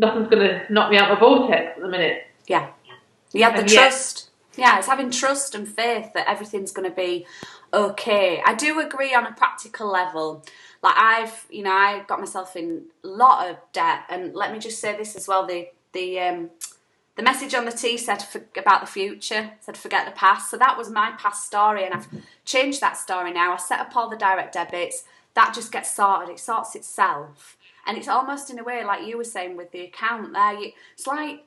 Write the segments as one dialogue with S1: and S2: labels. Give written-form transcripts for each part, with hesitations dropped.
S1: nothing's going to knock me out of a vortex at the minute.
S2: Yeah. You have the trust. Yeah, it's having trust and faith that everything's going to be okay. I do agree on a practical level. Like I got myself in a lot of debt, and let me just say this as well. The message on the tea said about the future, said forget the past. So that was my past story, and I've changed that story now. I set up all the direct debits. That just gets sorted. It sorts itself. And it's almost in a way like you were saying with the account there. It's like,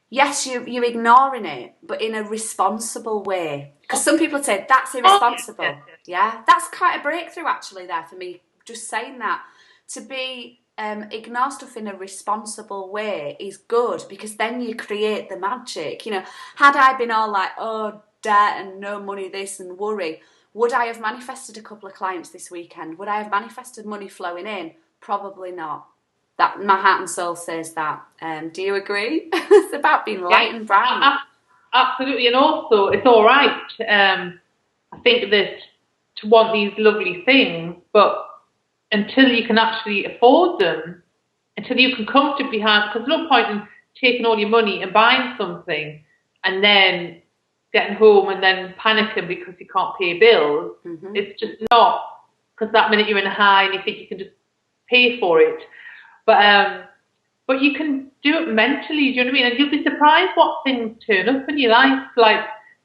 S2: yes, you're ignoring it, but in a responsible way. Because some people say, that's irresponsible. Yeah, that's quite a breakthrough actually there for me, just saying that. To be ignore stuff in a responsible way is good, because then you create the magic. You know, had I been all like, oh, debt and no money, this and worry, would I have manifested a couple of clients this weekend? Would I have manifested money flowing in? Probably not. That my heart and soul says that. Do you agree? It's about being light and bright.
S1: Absolutely, and also it's all right. I think that to want these lovely things, but until you can actually afford them, until you can comfortably have, because there's no point in taking all your money and buying something and then getting home and then panicking because you can't pay bills. Mm-hmm. It's just not, because that minute you're in a high and you think you can just pay for it. But you can do it mentally, do you know what I mean? And you'll be surprised what things turn up in your life. Like,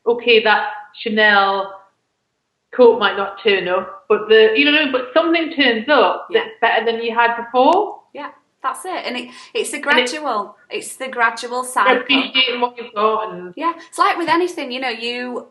S1: okay, that Chanel coat might not turn up, but but something turns up that's better than you had before.
S2: Yeah, that's it. And it's the gradual. It's the gradual cycle.
S1: Appreciating what you've got. And
S2: it's like with anything,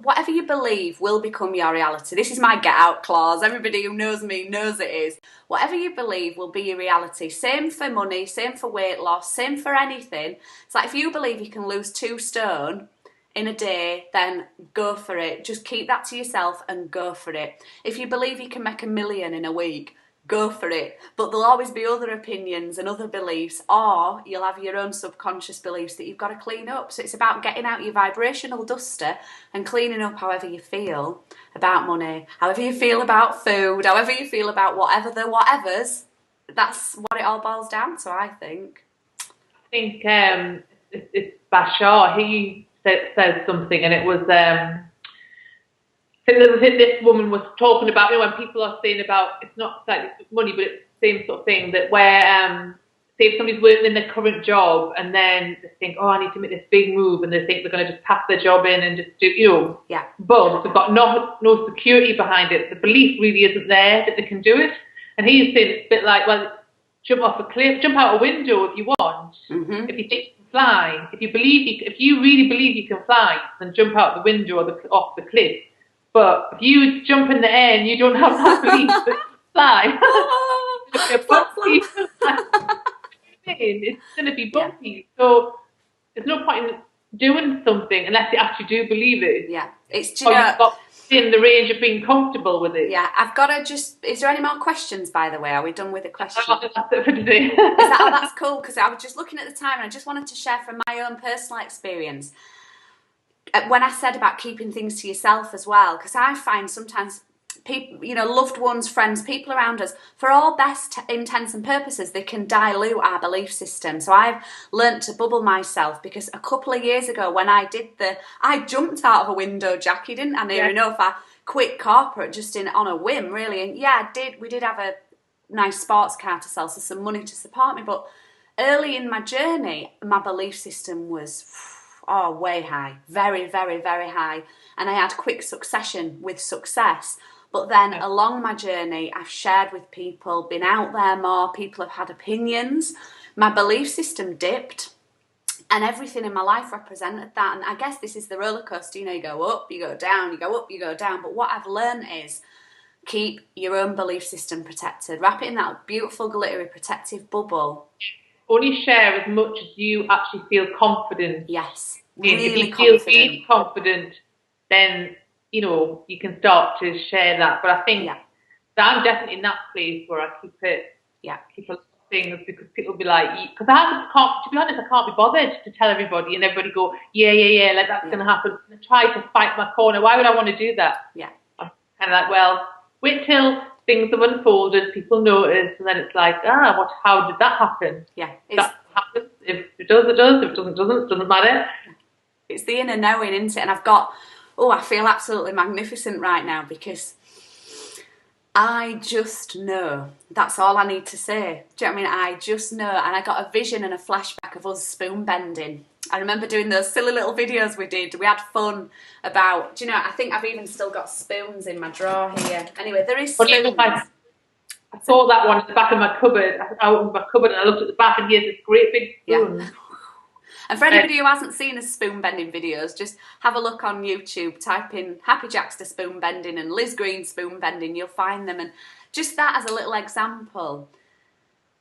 S2: whatever you believe will become your reality. This is my get out clause. Everybody who knows me knows it is. Whatever you believe will be your reality. Same for money, same for weight loss, same for anything. It's like if you believe you can lose 2 stone in a day, then go for it. Just keep that to yourself and go for it. If you believe you can make $1 million in a week, go for it. But there'll always be other opinions and other beliefs, or you'll have your own subconscious beliefs that you've got to clean up. So it's about getting out your vibrational duster and cleaning up however you feel about money, however you feel about food, however you feel about whatever the whatevers. That's what it all boils down to, I think.
S1: I think it's Bashar. He said something, and it was I think this woman was talking about, when people are saying about, it's not like money, but it's the same sort of thing, that where say if somebody's working in their current job and then they think, oh, I need to make this big move, and they think they're going to just pass their job in and just do, but they've got no security behind it. The belief really isn't there that they can do it. And he's saying it's a bit like, well, jump off a cliff, jump out a window if you want. Mm-hmm. If you think you can fly, if you really believe you can fly, then jump out the window or off the cliff. But if you jump in the air and you don't have that belief that you can fly, it's going to be bumpy. Yeah. So there's no point in doing something unless you actually do believe it.
S2: Yeah, it's
S1: you've got in the range of being comfortable with it.
S2: Yeah, I've got to just. Is there any more questions, by the way? Are we done with the questions?
S1: That's it for today.
S2: That's cool, because I was just looking at the time and I just wanted to share from my own personal experience. When I said about keeping things to yourself as well, because I find sometimes people, loved ones, friends, people around us, for all best intents and purposes, they can dilute our belief system. So I've learnt to bubble myself, because a couple of years ago when I jumped out of a window, Jackie, didn't I? Near enough. I quit corporate just on a whim, really. And we did have a nice sports car to sell, so some money to support me. But early in my journey, my belief system was way high, very, very, very high. And I had quick succession with success. But then along my journey, I've shared with people, been out there more, people have had opinions. My belief system dipped, and everything in my life represented that. And I guess this is the roller coaster, you go up, you go down, you go up, you go down. But what I've learned is keep your own belief system protected. Wrap it in that beautiful, glittery, protective bubble.
S1: Only share as much as you actually feel confident.
S2: Yes,
S1: really if you feel really confident, then you can start to share that. But I think that I'm definitely in that place where I keep a lot of things, because people will be like, because to be honest, I can't be bothered to tell everybody, and everybody go, yeah, like that's going to happen. And I try to fight my corner. Why would I want to do that?
S2: Yeah,
S1: I'm kind of like, well, wait till things have unfolded, people notice, and then it's like, how did that happen?
S2: Yeah.
S1: That happens. it does, it does. If it doesn't, it doesn't matter.
S2: It's the inner knowing, isn't it? And I've got, I feel absolutely magnificent right now because I just know. That's all I need to say. Do you know what I mean? I just know. And I got a vision and a flashback of us spoon bending. I remember doing those silly little videos we did. We had fun about, do you know, I think I've even still got spoons in my drawer here. Anyway, there is spoons.
S1: I saw that one at the back of my cupboard. I opened my cupboard and I looked at the back and here's this great big spoon.
S2: Yeah. And for anybody who hasn't seen the spoon bending videos, just have a look on YouTube, type in Happy Jackster spoon bending and Liz Green spoon bending, you'll find them. And just that as a little example,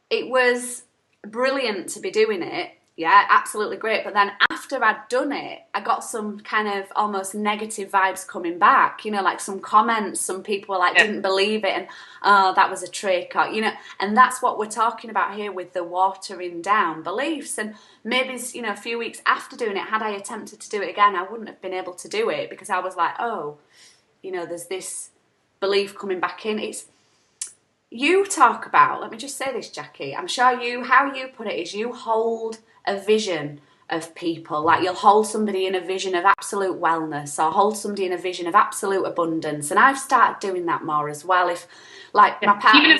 S2: it was brilliant to be doing it. Yeah, absolutely great. But then after I'd done it, I got some kind of almost negative vibes coming back, you know, like some comments, some people like didn't believe it and, oh, that was a trick, or, you know, and that's what we're talking about here with the watering down beliefs. And maybe, you know, a few weeks after doing it, had I attempted to do it again, I wouldn't have been able to do it because I was like, oh, you know, there's this belief coming back in. It's, you talk about, let me just say this, Jackie, I'm sure how you put it is you hold a vision of people, like you'll hold somebody in a vision of absolute wellness or hold somebody in a vision of absolute abundance, and I've started doing that more as well. If like my partner,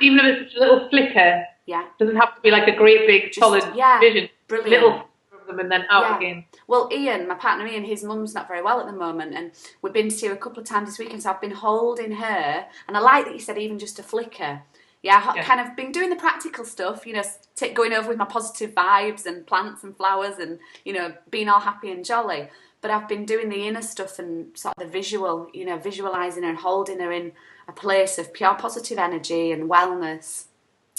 S1: even if it's a little flicker, it doesn't have to be like a great big solid vision.
S2: Brilliant.
S1: Little of them and then out again.
S2: Well, Ian, my partner Ian, his mum's not very well at the moment, and we've been to see her a couple of times this weekend, so I've been holding her, and I like that you said even just a flicker. Kind of been doing the practical stuff, you know, going over with my positive vibes and plants and flowers and, you know, being all happy and jolly. But I've been doing the inner stuff and sort of the visual, you know, visualising her and holding her in a place of pure positive energy and wellness.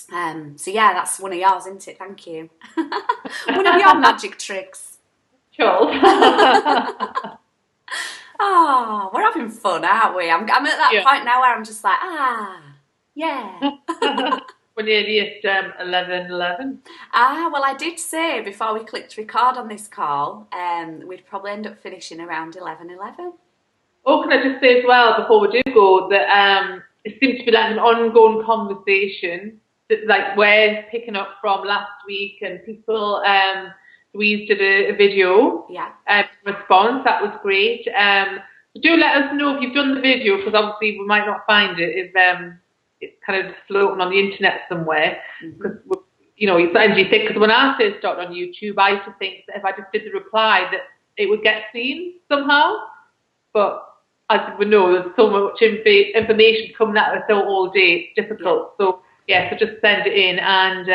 S2: So yeah, that's one of yours, isn't it? Thank you. One of your magic tricks.
S1: Sure.
S2: Oh, we're having fun, aren't we? I'm at that point now where I'm just like, yeah.
S1: We're nearly at 11:11.
S2: Well, I did say before we clicked record on this call, we'd probably end up finishing around 11:11.
S1: Oh, can I just say as well, before we do go, that it seems to be like an ongoing conversation that like we're picking up from last week, and people, Louise did a video response. That was great. So do let us know if you've done the video, because obviously we might not find it if it's kind of floating on the internet somewhere. Because you know, sometimes you think, because when I first started on YouTube, I used to think that if I just did the reply that it would get seen somehow. But as we know, there's so much information coming at us all day. It's difficult. So so just send it in, and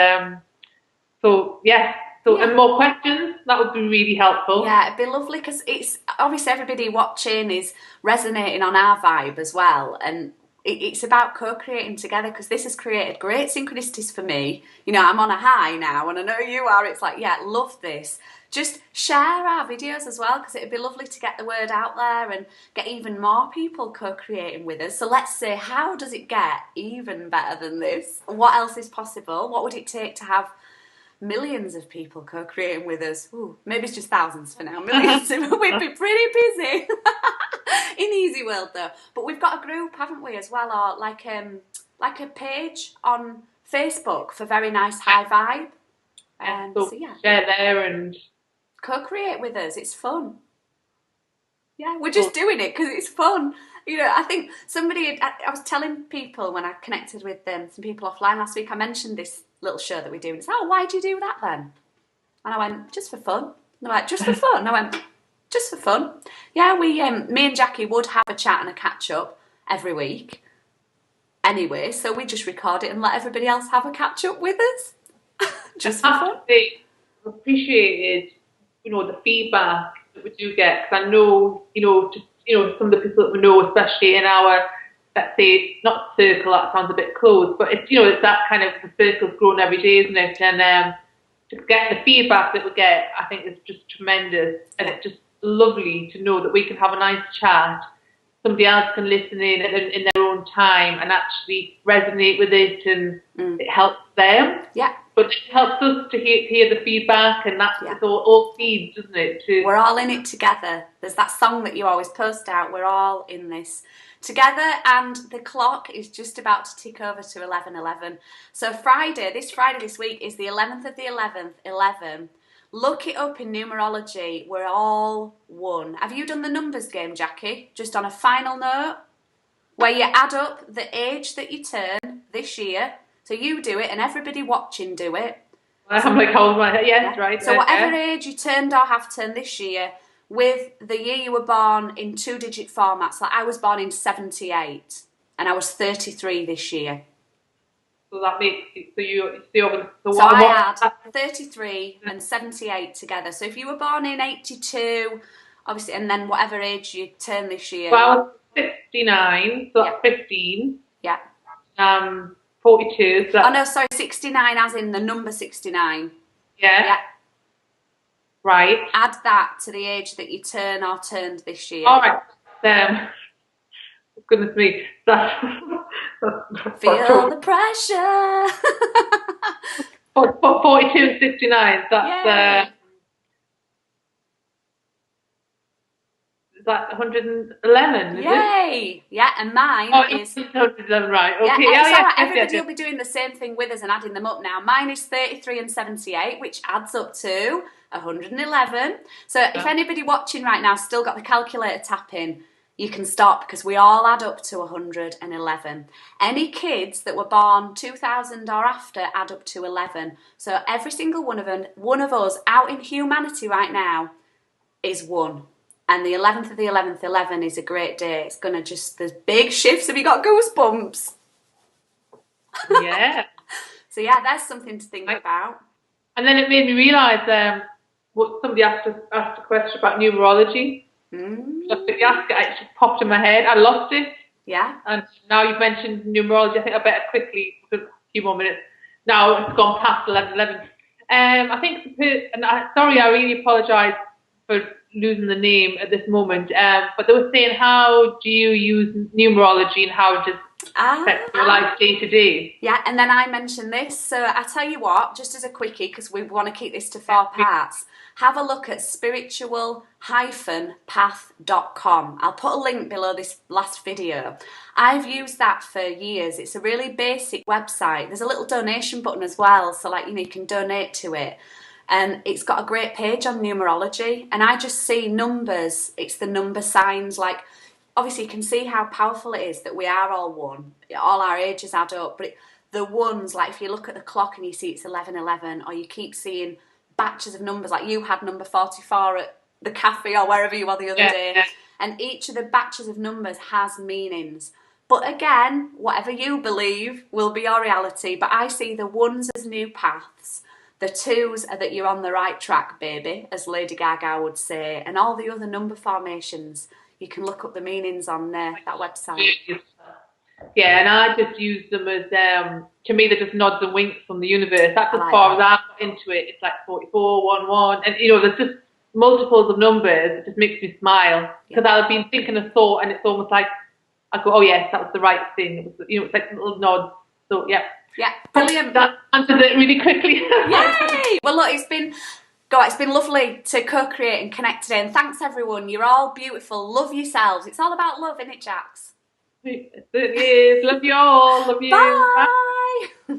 S1: and more questions, that would be really helpful.
S2: Yeah, it'd be lovely, because it's obviously everybody watching is resonating on our vibe as well, and it's about co-creating together, because this has created great synchronicities for me. You know, I'm on a high now, and I know you are. It's like, love this. Just share our videos as well, because it'd be lovely to get the word out there and get even more people co-creating with us. So let's say, how does it get even better than this? What else is possible? What would it take to have millions of people co-creating with us? Ooh, maybe it's just thousands for now. Millions. We'd be pretty busy. In Easy World though. But we've got a group, haven't we, as well, or like a page on Facebook for Very Nice High Vibe.
S1: Share there and
S2: co-create with us. It's fun. Yeah, we're just doing it because it's fun. You know, I think I was telling people when I connected with some people offline last week, I mentioned this little show that we do, and it's, why do you do that then? And I went, just for fun. And they're like, just for fun? And I went, just for fun. Yeah, me and Jackie would have a chat and a catch up every week anyway, so we just record it and let everybody else have a catch up with us. Just for fun.
S1: Appreciated, you know, the feedback that we do get, because I know, some of the people that we know, especially in our, let's say, not circle, that sounds a bit close, but it's, it's that kind of, the circle's growing every day, isn't it? And to get the feedback that we get, I think is just tremendous, and it's just lovely to know that we can have a nice chat. Somebody else can listen in their own time and actually resonate with it, and it helps them.
S2: Yeah.
S1: But it helps us to hear the feedback, and that's all feeds, doesn't it?
S2: We're all in it together. There's that song that you always post out, we're all in this together, and the clock is just about to tick over to 11:11. So this Friday this week is the 11th of the 11th, 11. Look it up in numerology. We're all one. Have you done the numbers game, Jackie? Just on a final note, where you add up the age that you turn this year. So you do it and everybody watching do it.
S1: I'm like holding my head. Yes, yeah. Right.
S2: So whatever age you turned or have turned this year, with the year you were born in 2-digit formats. Like I was born in 78 and I was 33 this year.
S1: So that makes so
S2: I add 33 and 78 together. So if you were born in 82, obviously, and then whatever age you turn this year.
S1: Well, I was 69, so that's 15.
S2: Yeah.
S1: 42. So
S2: oh no, sorry, 69 as in the number 69.
S1: Yeah.
S2: Yeah.
S1: Right.
S2: Add that to the age that you turn or turned this year.
S1: All right. Goodness me.
S2: Feel the pressure.
S1: 42 and 69. That's is that 111? Is
S2: Yay!
S1: It?
S2: Yeah, and mine is
S1: 111. Right. Okay.
S2: Yeah,
S1: Yeah,
S2: it's all right. Everybody
S1: yes.
S2: will be doing the same thing with us and adding them up now. Mine is 33 and 78, which adds up to 111. So if anybody watching right now still got the calculator tapping, you can stop because we all add up to 111. Any kids that were born 2000 or after add up to 11. So every single one of us out in humanity right now is one. And the 11th of the 11th, 11 is a great day. It's going to there's big shifts. Have you got goosebumps?
S1: Yeah.
S2: So yeah, there's something to think about.
S1: And then it made me realise what somebody asked a question about numerology. The ask it just popped in my head. I lost it.
S2: Yeah.
S1: And now you've mentioned numerology. I think I better quickly, for a few more minutes. Now it's gone past 11:11. I think, sorry, I really apologise for losing the name at this moment. But they were saying, how do you use numerology and how does it affect your life day to day?
S2: Yeah, and then I mentioned this. So I tell you what, just as a quickie, because we want to keep this to 4 parts, have a look at spiritual-path.com. I'll put a link below this last video. I've used that for years. It's a really basic website. There's a little donation button as well, so you can donate to it. And it's got a great page on numerology. And I just see numbers. It's the number signs. Obviously, you can see how powerful it is that we are all one. All our ages add up. But the ones, if you look at the clock and you see it's 11:11, or you keep seeing batches of numbers, like you had number 44 at the cafe or wherever you were the other day. Yeah. And each of the batches of numbers has meanings. But again, whatever you believe will be your reality. But I see the ones as new paths. The twos are that you're on the right track, baby, as Lady Gaga would say. And all the other number formations, you can look up the meanings on that website.
S1: Yeah, and I just use them as, to me, they're just nods and winks from the universe. That's as far as I got into it. It's like 44, 11, and there's just multiples of numbers. It just makes me smile. Because I've been thinking a thought, and it's almost like, I go, oh yes, that was the right thing. It was, it's like little nods. So, yeah.
S2: Yeah, brilliant.
S1: That answers it really quickly.
S2: Yay! Well, look, it's been lovely to co-create and connect today. And thanks, everyone. You're all beautiful. Love yourselves. It's all about love, isn't it, Jax?
S1: It is. Love you all. Love you.
S2: Bye. Bye.